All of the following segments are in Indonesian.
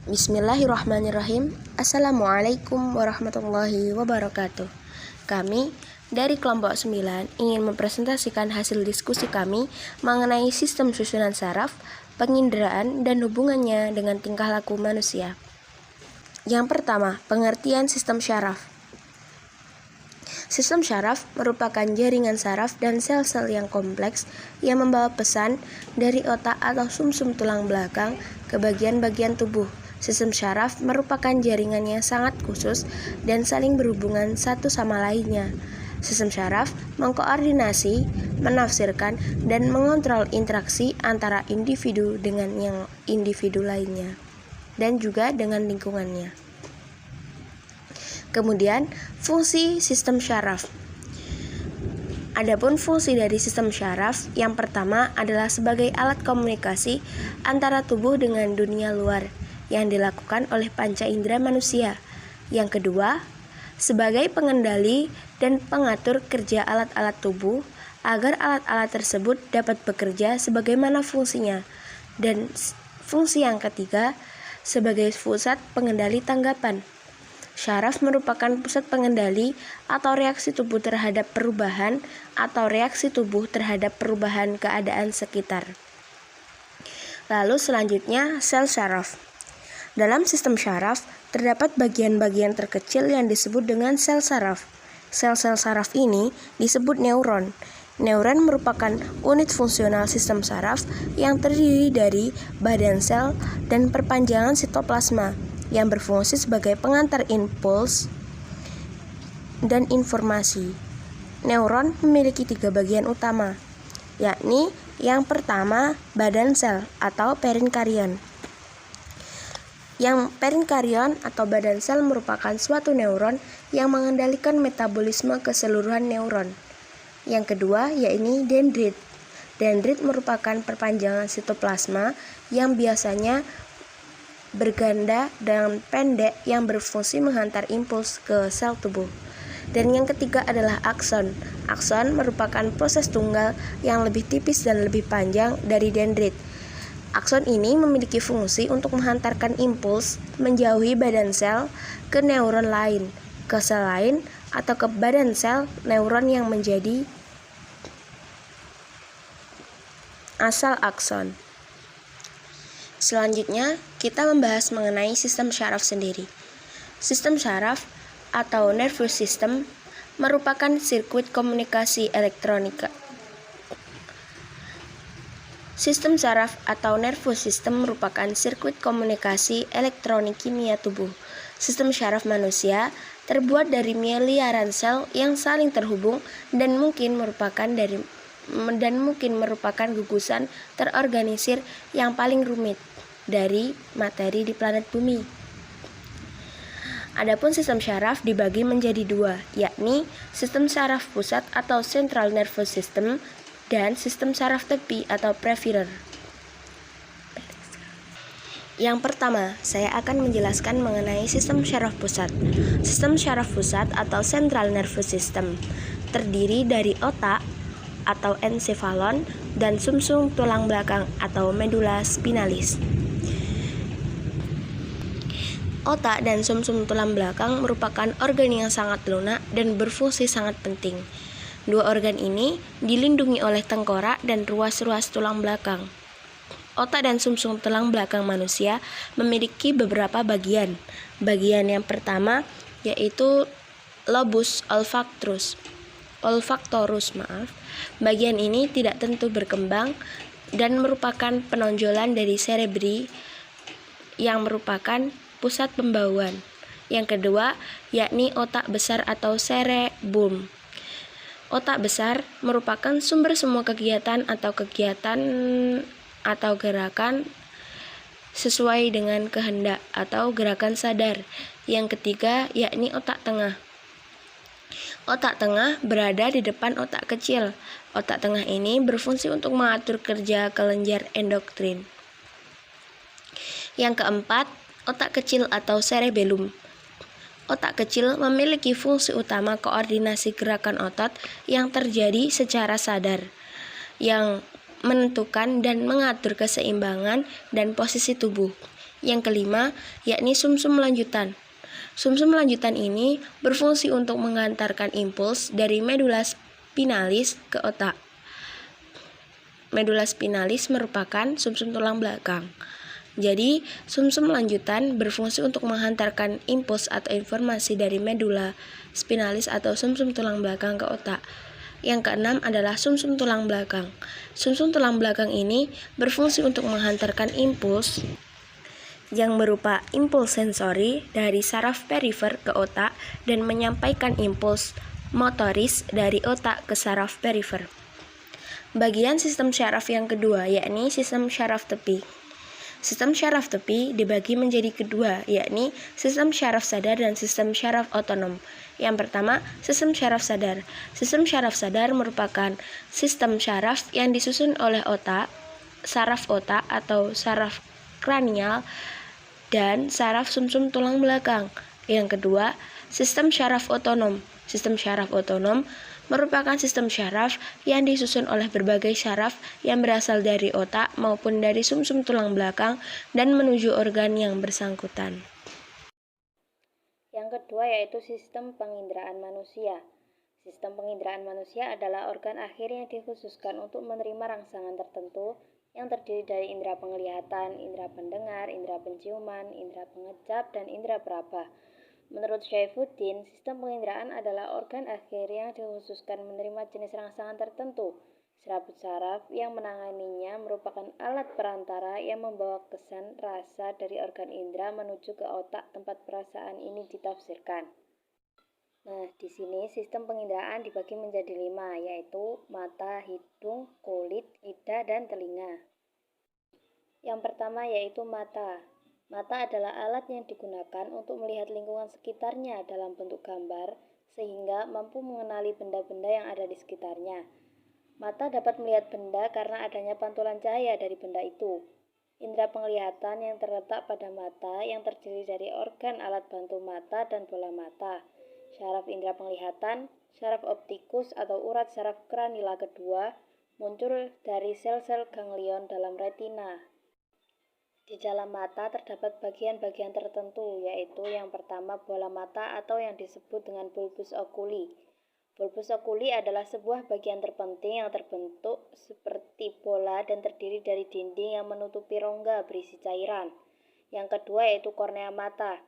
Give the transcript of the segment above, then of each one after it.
Bismillahirrahmanirrahim. Assalamualaikum warahmatullahi wabarakatuh. Kami dari kelompok 9 ingin mempresentasikan hasil diskusi kami mengenai sistem susunan saraf, penginderaan, dan hubungannya dengan tingkah laku manusia. Yang pertama, pengertian sistem syaraf. Sistem syaraf merupakan jaringan saraf dan sel-sel yang kompleks yang membawa pesan dari otak atau sumsum tulang belakang ke bagian-bagian tubuh. Sistem syaraf merupakan jaringan yang sangat khusus dan saling berhubungan satu sama lainnya. Sistem syaraf mengkoordinasi, menafsirkan, dan mengontrol interaksi antara individu dengan yang individu lainnya, dan juga dengan lingkungannya. Kemudian, fungsi sistem syaraf. Adapun fungsi dari sistem syaraf, yang pertama adalah sebagai alat komunikasi antara tubuh dengan dunia luar yang dilakukan oleh panca indera manusia. Yang kedua, sebagai pengendali dan pengatur kerja alat-alat tubuh agar alat-alat tersebut dapat bekerja sebagaimana fungsinya. Dan fungsi yang ketiga, sebagai pusat pengendali tanggapan. Syaraf merupakan pusat pengendali atau reaksi tubuh terhadap perubahan atau reaksi tubuh terhadap perubahan keadaan sekitar. Lalu selanjutnya, sel syaraf. Dalam sistem syaraf, terdapat bagian-bagian terkecil yang disebut dengan sel saraf. Sel-sel saraf ini disebut neuron. Neuron merupakan unit fungsional sistem saraf yang terdiri dari badan sel dan perpanjangan sitoplasma yang berfungsi sebagai pengantar impuls dan informasi. Neuron memiliki 3 bagian utama, yakni yang pertama badan sel atau perinkarion. Yang perinkarion atau badan sel merupakan suatu neuron yang mengendalikan metabolisme keseluruhan neuron. Yang kedua yakni dendrit. Dendrit merupakan perpanjangan sitoplasma yang biasanya berganda dan pendek yang berfungsi menghantar impuls ke sel tubuh. Dan yang ketiga adalah akson. Akson merupakan proses tunggal yang lebih tipis dan lebih panjang dari dendrit. Akson ini memiliki fungsi untuk menghantarkan impuls menjauhi badan sel ke neuron lain, ke sel lain, atau ke badan sel neuron yang menjadi asal akson. Selanjutnya, kita membahas mengenai sistem syaraf sendiri. Sistem syaraf atau nervous system merupakan sirkuit komunikasi elektronika. Sistem syaraf atau nervous system merupakan sirkuit komunikasi elektronik kimia tubuh. Sistem syaraf manusia terbuat dari miliaran sel yang saling terhubung dan mungkin merupakan gugusan terorganisir yang paling rumit dari materi di planet bumi. Adapun sistem syaraf dibagi menjadi 2, yakni sistem syaraf pusat atau central nervous system dan sistem syaraf tepi atau peripheral. Yang pertama, saya akan menjelaskan mengenai sistem syaraf pusat. Sistem syaraf pusat atau central nervous system terdiri dari otak atau encephalon dan sumsum tulang belakang atau medula spinalis. Otak dan sumsum tulang belakang merupakan organ yang sangat lunak dan berfungsi sangat penting. 2 organ ini dilindungi oleh tengkorak dan ruas-ruas tulang belakang. Otak dan sumsum tulang belakang manusia memiliki beberapa bagian. Bagian yang pertama yaitu lobus olfactorus. Bagian ini tidak tentu berkembang dan merupakan penonjolan dari cerebri yang merupakan pusat pembauan. Yang kedua yakni otak besar atau cerebrum. Otak besar merupakan sumber semua kegiatan atau gerakan sesuai dengan kehendak atau gerakan sadar. Yang ketiga yakni otak tengah. Otak tengah berada di depan otak kecil. Otak tengah ini berfungsi untuk mengatur kerja kelenjar endokrin. Yang keempat, otak kecil atau cerebellum. Otak kecil memiliki fungsi utama koordinasi gerakan otot yang terjadi secara sadar, yang menentukan dan mengatur keseimbangan dan posisi tubuh. Yang kelima, yakni sumsum lanjutan. Sumsum lanjutan ini berfungsi untuk mengantarkan impuls dari medula spinalis ke otak. Medula spinalis merupakan sumsum tulang belakang. Jadi, sumsum lanjutan berfungsi untuk menghantarkan impuls atau informasi dari medula spinalis atau sumsum tulang belakang ke otak. Yang keenam adalah sumsum tulang belakang. Sumsum tulang belakang ini berfungsi untuk menghantarkan impuls yang berupa impuls sensori dari saraf perifer ke otak dan menyampaikan impuls motoris dari otak ke saraf perifer. Bagian sistem syaraf yang kedua yakni sistem syaraf tepi. Sistem syaraf tepi dibagi menjadi kedua, yakni sistem syaraf sadar dan sistem syaraf otonom. Yang pertama, sistem syaraf sadar. Sistem syaraf sadar merupakan sistem syaraf yang disusun oleh otak, saraf otak atau saraf kranial, dan saraf sumsum tulang belakang. Yang kedua, sistem syaraf otonom. Sistem syaraf otonom merupakan sistem syaraf yang disusun oleh berbagai syaraf yang berasal dari otak maupun dari sumsum tulang belakang dan menuju organ yang bersangkutan. Yang kedua yaitu sistem penginderaan manusia. Sistem penginderaan manusia adalah organ akhir yang dikhususkan untuk menerima rangsangan tertentu yang terdiri dari indera penglihatan, indera pendengar, indera penciuman, indera pengecap, dan indera peraba. Menurut Syaifuddin, sistem penginderaan adalah organ akhir yang dikhususkan menerima jenis rangsangan tertentu. Serabut saraf yang menanganinya merupakan alat perantara yang membawa kesan rasa dari organ indera menuju ke otak tempat perasaan ini ditafsirkan. Nah, di sini sistem penginderaan dibagi menjadi 5, yaitu mata, hidung, kulit, lidah, dan telinga. Yang pertama yaitu mata. Mata adalah alat yang digunakan untuk melihat lingkungan sekitarnya dalam bentuk gambar, sehingga mampu mengenali benda-benda yang ada di sekitarnya. Mata dapat melihat benda karena adanya pantulan cahaya dari benda itu. Indera penglihatan yang terletak pada mata yang terdiri dari organ alat bantu mata dan bola mata. Syaraf indera penglihatan, syaraf optikus atau urat saraf kranila kedua, muncul dari sel-sel ganglion dalam retina. Di dalam mata terdapat bagian-bagian tertentu, yaitu yang pertama bola mata atau yang disebut dengan bulbus oculi. Bulbus oculi adalah sebuah bagian terpenting yang terbentuk seperti bola dan terdiri dari dinding yang menutupi rongga berisi cairan. Yang kedua yaitu kornea mata.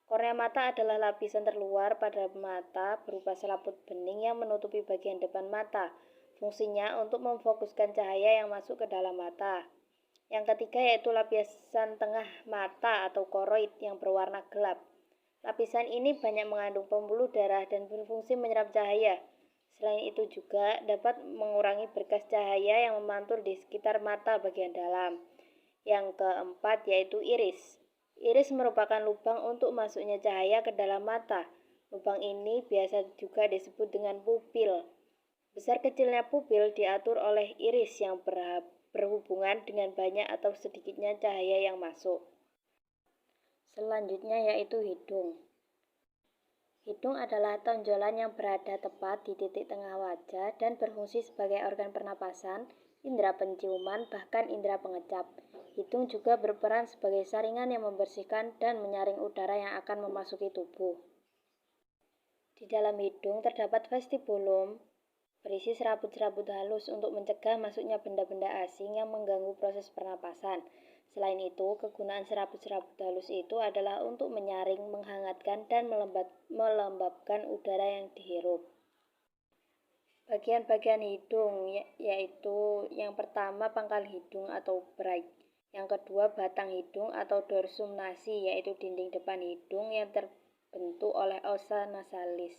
Kornea mata adalah lapisan terluar pada mata berupa selaput bening yang menutupi bagian depan mata. Fungsinya untuk memfokuskan cahaya yang masuk ke dalam mata. Yang ketiga yaitu lapisan tengah mata atau koroid yang berwarna gelap. Lapisan ini banyak mengandung pembuluh darah dan berfungsi menyerap cahaya. Selain itu juga dapat mengurangi berkas cahaya yang memantul di sekitar mata bagian dalam. Yang keempat yaitu iris. Iris merupakan lubang untuk masuknya cahaya ke dalam mata. Lubang ini biasa juga disebut dengan pupil. Besar kecilnya pupil diatur oleh iris yang berhubungan dengan banyak atau sedikitnya cahaya yang masuk. Selanjutnya yaitu hidung. Hidung adalah tonjolan yang berada tepat di titik tengah wajah dan berfungsi sebagai organ pernapasan, indera penciuman, bahkan indera pengecap. Hidung juga berperan sebagai saringan yang membersihkan dan menyaring udara yang akan memasuki tubuh. Di dalam hidung terdapat vestibulum, berisi serabut-serabut halus untuk mencegah masuknya benda-benda asing yang mengganggu proses pernapasan. Selain itu, kegunaan serabut-serabut halus itu adalah untuk menyaring, menghangatkan, dan melembabkan udara yang dihirup. Bagian-bagian hidung yaitu yang pertama pangkal hidung atau bright, yang kedua batang hidung atau dorsum nasi yaitu dinding depan hidung yang terbentuk oleh ossa nasalis.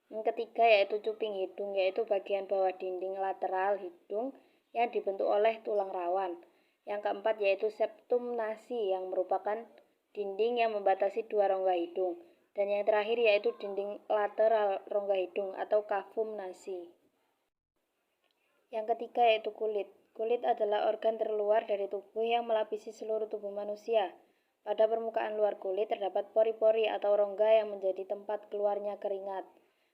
Yang ketiga yaitu cuping hidung, yaitu bagian bawah dinding lateral hidung yang dibentuk oleh tulang rawan. Yang keempat yaitu septum nasi yang merupakan dinding yang membatasi dua rongga hidung. Dan yang terakhir yaitu dinding lateral rongga hidung atau cavum nasi. Yang ketiga yaitu kulit. Kulit adalah organ terluar dari tubuh yang melapisi seluruh tubuh manusia. Pada permukaan luar kulit terdapat pori-pori atau rongga yang menjadi tempat keluarnya keringat.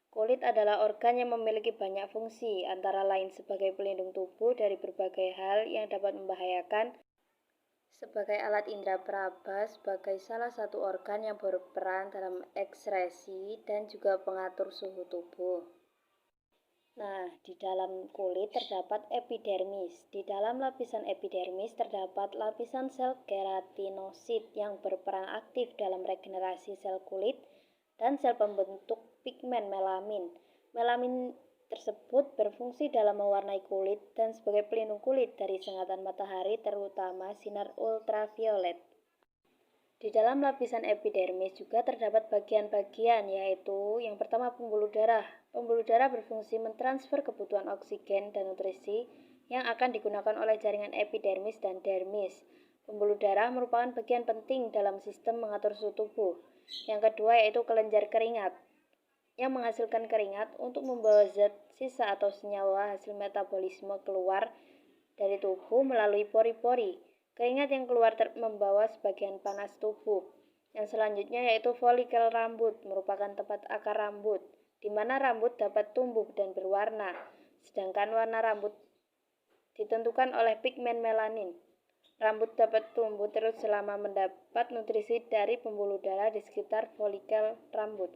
Kulit adalah organ yang memiliki banyak fungsi, antara lain sebagai pelindung tubuh dari berbagai hal yang dapat membahayakan, Sebagai alat indera peraba sebagai salah satu organ yang berperan dalam ekskresi dan juga pengatur suhu tubuh. Nah, di dalam kulit terdapat epidermis. Di dalam lapisan epidermis terdapat lapisan sel keratinosit yang berperan aktif dalam regenerasi sel kulit dan sel pembentuk pigmen melamin. Melamin tersebut berfungsi dalam mewarnai kulit dan sebagai pelindung kulit dari sengatan matahari terutama sinar ultraviolet. Di dalam lapisan epidermis juga terdapat bagian-bagian, yaitu yang pertama pembuluh darah. Pembuluh darah berfungsi mentransfer kebutuhan oksigen dan nutrisi yang akan digunakan oleh jaringan epidermis dan dermis. Pembuluh darah merupakan bagian penting dalam sistem mengatur suhu tubuh. Yang kedua yaitu kelenjar keringat, yang menghasilkan keringat untuk membawa zat sisa atau senyawa hasil metabolisme keluar dari tubuh melalui pori-pori. Keringat yang keluar membawa sebagian panas tubuh. Yang selanjutnya yaitu folikel rambut, merupakan tempat akar rambut, di mana rambut dapat tumbuh dan berwarna, sedangkan warna rambut ditentukan oleh pigmen melanin. Rambut dapat tumbuh terus selama mendapat nutrisi dari pembuluh darah di sekitar folikel rambut.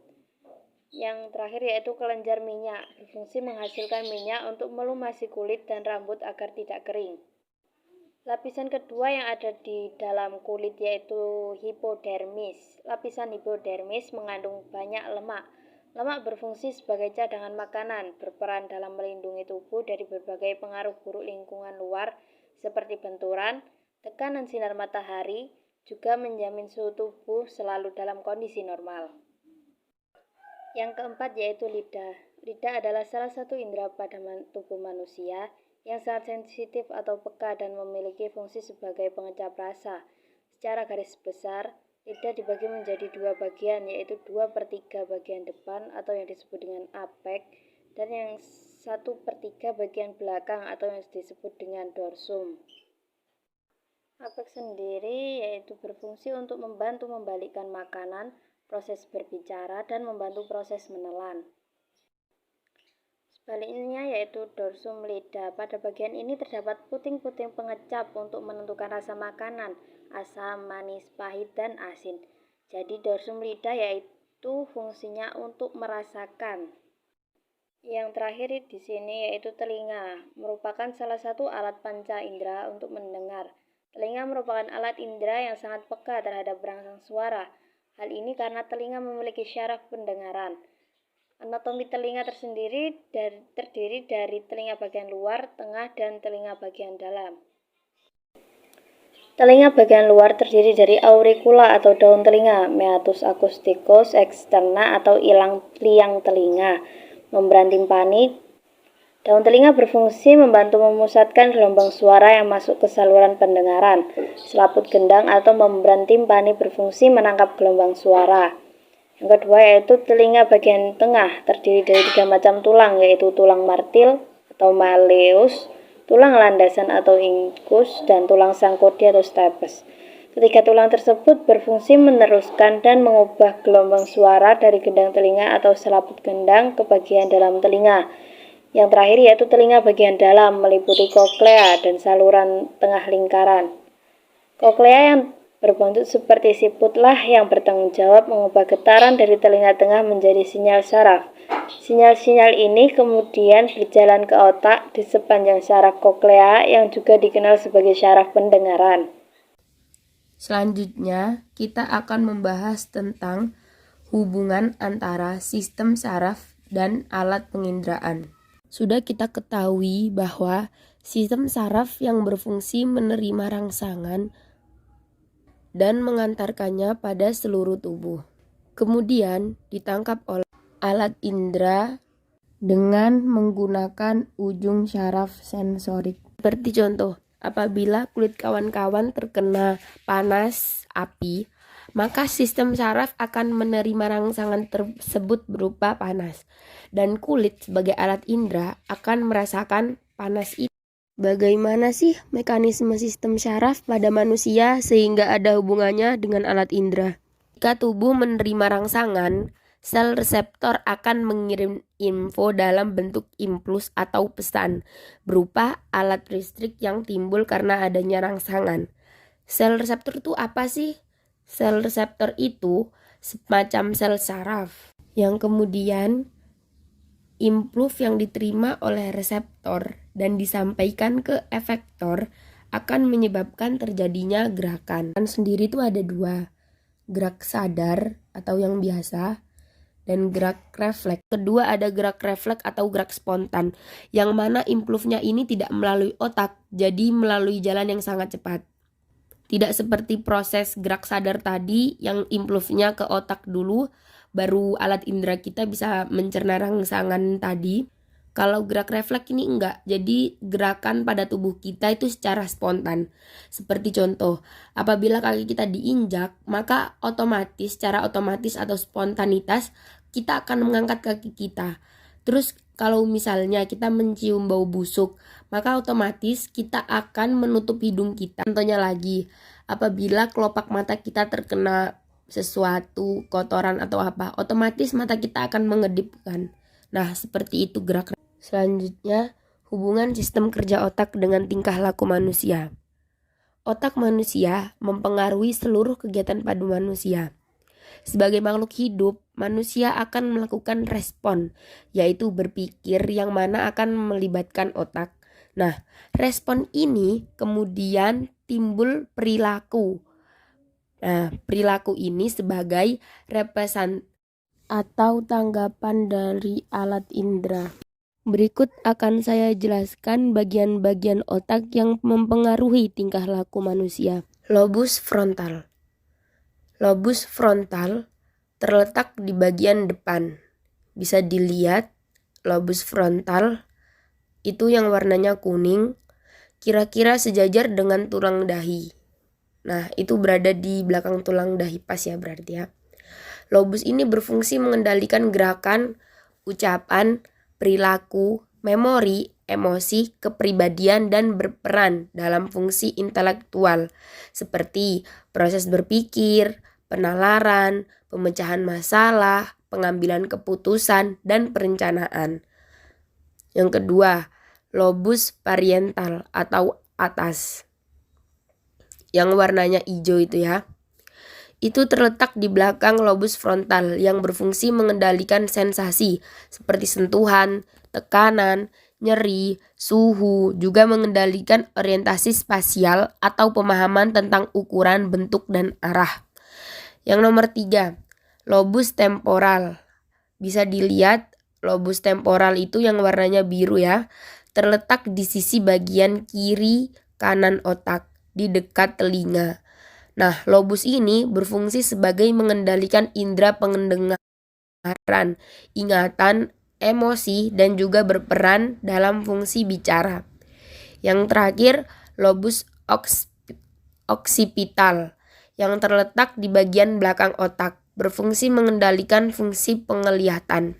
Yang terakhir yaitu kelenjar minyak, berfungsi menghasilkan minyak untuk melumasi kulit dan rambut agar tidak kering. Lapisan kedua yang ada di dalam kulit yaitu hipodermis. Lapisan hipodermis mengandung banyak lemak. Lemak berfungsi sebagai cadangan makanan, berperan dalam melindungi tubuh dari berbagai pengaruh buruk lingkungan luar seperti benturan, tekanan sinar matahari, juga menjamin suhu tubuh selalu dalam kondisi normal. Yang keempat yaitu lidah. Lidah adalah salah satu indera pada tubuh manusia yang sangat sensitif atau peka dan memiliki fungsi sebagai pengecap rasa. Secara garis besar, lidah dibagi menjadi dua bagian, yaitu 2/3 bagian depan atau yang disebut dengan apek, dan yang 1/3 bagian belakang atau yang disebut dengan dorsum. Apek sendiri yaitu berfungsi untuk membantu membalikkan makanan, proses berbicara, dan membantu proses menelan. Sebaliknya yaitu dorsum lidah. Pada bagian ini terdapat puting-puting pengecap untuk menentukan rasa makanan, asam, manis, pahit, dan asin. Jadi dorsum lidah yaitu fungsinya untuk merasakan. Yang terakhir di sini yaitu telinga, merupakan salah satu alat panca indera untuk mendengar. Telinga merupakan alat indera yang sangat peka terhadap berangsang suara. Hal ini karena telinga memiliki syaraf pendengaran. Anatomi telinga terdiri dari telinga bagian luar, tengah, dan telinga bagian dalam. Telinga bagian luar terdiri dari auricula atau daun telinga, meatus acousticus externa atau liang telinga, membran timpani. Daun telinga berfungsi membantu memusatkan gelombang suara yang masuk ke saluran pendengaran. Selaput gendang atau membran timpani berfungsi menangkap gelombang suara. Yang kedua yaitu telinga bagian tengah, terdiri dari 3 macam tulang, yaitu tulang martil atau malleus, tulang landasan atau incus, dan tulang sangkodi atau stapes. Ketiga tulang tersebut berfungsi meneruskan dan mengubah gelombang suara dari gendang telinga atau selaput gendang ke bagian dalam telinga. Yang terakhir yaitu telinga bagian dalam, meliputi koklea dan saluran tengah lingkaran. Koklea yang berbentuk seperti siputlah yang bertanggung jawab mengubah getaran dari telinga tengah menjadi sinyal saraf. Sinyal-sinyal ini kemudian berjalan ke otak di sepanjang saraf koklea yang juga dikenal sebagai saraf pendengaran. Selanjutnya, kita akan membahas tentang hubungan antara sistem saraf dan alat penginderaan. Sudah kita ketahui bahwa sistem saraf yang berfungsi menerima rangsangan dan mengantarkannya pada seluruh tubuh. Kemudian ditangkap oleh alat indera dengan menggunakan ujung syaraf sensorik. Seperti contoh, apabila kulit kawan-kawan terkena panas api, maka sistem saraf akan menerima rangsangan tersebut berupa panas, dan kulit sebagai alat indera akan merasakan panas itu. Bagaimana sih mekanisme sistem saraf pada manusia sehingga ada hubungannya dengan alat indera? Jika tubuh menerima rangsangan, sel reseptor akan mengirim info dalam bentuk impuls atau pesan berupa alat listrik yang timbul karena adanya rangsangan. Sel reseptor itu apa sih? Sel reseptor itu semacam sel saraf yang kemudian impuls yang diterima oleh reseptor dan disampaikan ke efektor akan menyebabkan terjadinya gerakan. Kan sendiri itu ada dua, gerak sadar atau yang biasa dan gerak refleks. Kedua ada gerak refleks atau gerak spontan, yang mana impulsnya ini tidak melalui otak, jadi melalui jalan yang sangat cepat. Tidak seperti proses gerak sadar tadi yang impulsnya ke otak dulu, baru alat indera kita bisa mencerna rangsangan tadi. Kalau gerak refleks ini enggak, jadi gerakan pada tubuh kita itu secara spontan. Seperti contoh, apabila kaki kita diinjak, maka secara otomatis atau spontanitas kita akan mengangkat kaki kita. Terus kalau misalnya kita mencium bau busuk, maka otomatis kita akan menutup hidung kita. Contohnya lagi, apabila kelopak mata kita terkena sesuatu kotoran atau apa, otomatis mata kita akan mengedipkan. Nah, seperti itu gerak. Selanjutnya, hubungan sistem kerja otak dengan tingkah laku manusia. Otak manusia mempengaruhi seluruh kegiatan pada manusia. Sebagai makhluk hidup, manusia akan melakukan respon, yaitu berpikir yang mana akan melibatkan otak. Nah, respon ini kemudian timbul perilaku. Nah, perilaku ini sebagai representan atau tanggapan dari alat indera. Berikut akan saya jelaskan bagian-bagian otak yang mempengaruhi tingkah laku manusia. Lobus frontal. Lobus frontal terletak di bagian depan. Bisa dilihat lobus frontal itu yang warnanya kuning, kira-kira sejajar dengan tulang dahi. Nah, itu berada di belakang tulang dahi pas ya berarti ya. Lobus ini berfungsi mengendalikan gerakan, ucapan, perilaku, memori, emosi, kepribadian, dan berperan dalam fungsi intelektual seperti proses berpikir, penalaran, pemecahan masalah, pengambilan keputusan, dan perencanaan. Yang kedua, lobus parietal atau atas, yang warnanya hijau itu ya. Itu terletak di belakang lobus frontal yang berfungsi mengendalikan sensasi seperti sentuhan, tekanan, nyeri, suhu, juga mengendalikan orientasi spasial atau pemahaman tentang ukuran, bentuk, dan arah. Yang nomor 3, lobus temporal. Bisa dilihat lobus temporal itu yang warnanya biru ya, terletak di sisi bagian kiri kanan otak di dekat telinga. Nah, lobus ini berfungsi sebagai mengendalikan indera pendengaran, ingatan, emosi, dan juga berperan dalam fungsi bicara. Yang terakhir, lobus occipital, yang terletak di bagian belakang otak, berfungsi mengendalikan fungsi penglihatan.